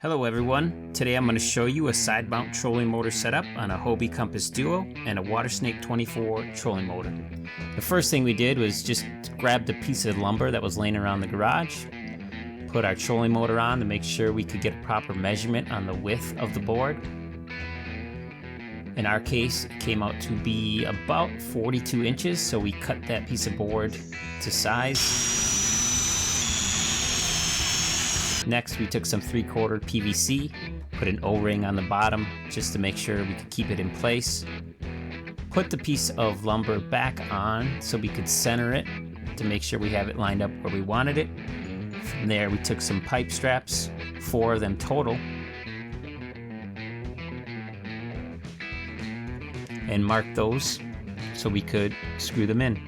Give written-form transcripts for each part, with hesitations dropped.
Hello everyone, today I'm going to show you a side mount trolling motor setup on a Hobie Compass Duo and a Watersnake T24 trolling motor. The first thing we did was just grab the piece of lumber that was laying around the garage, put our trolling motor on to make sure we could get a proper measurement on the width of the board. In our case, it came out to be about 42 inches, so we cut that piece of board to size. Next, we took some 3/4 PVC, put an O-ring on the bottom just to make sure we could keep it in place. Put the piece of lumber back on so we could center it to make sure we have it lined up where we wanted it. From there, we took some pipe straps, 4 of them total, and marked those so we could screw them in.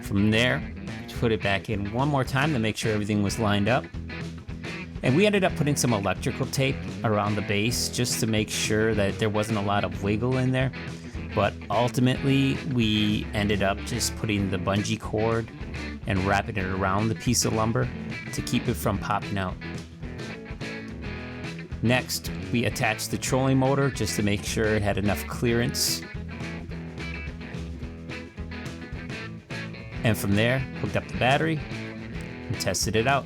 From there, put it back in one more time to make sure everything was lined up. And we ended up putting some electrical tape around the base just to make sure that there wasn't a lot of wiggle in there. But ultimately, we ended up just putting the bungee cord and wrapping it around the piece of lumber to keep it from popping out. Next, we attached the trolling motor just to make sure it had enough clearance. And from there, hooked up the battery and tested it out.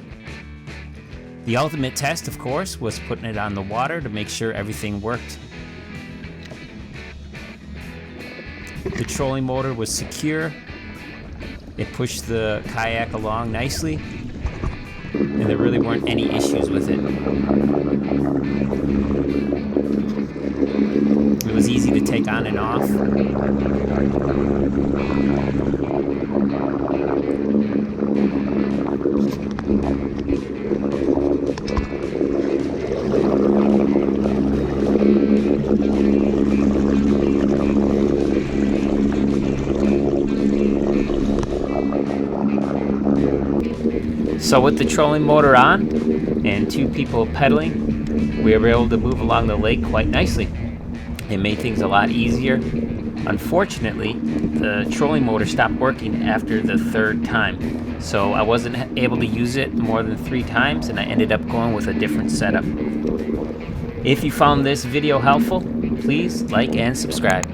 The ultimate test, of course, was putting it on the water to make sure everything worked. The trolling motor was secure. It pushed the kayak along nicely, and there really weren't any issues with it. It was easy to take on and off. So with the trolling motor on and 2 people pedaling, we were able to move along the lake quite nicely. It made things a lot easier. Unfortunately, the trolling motor stopped working after the 3rd time, so I wasn't able to use it more than 3 times, and I ended up going with a different setup. If you found this video helpful, please like and subscribe.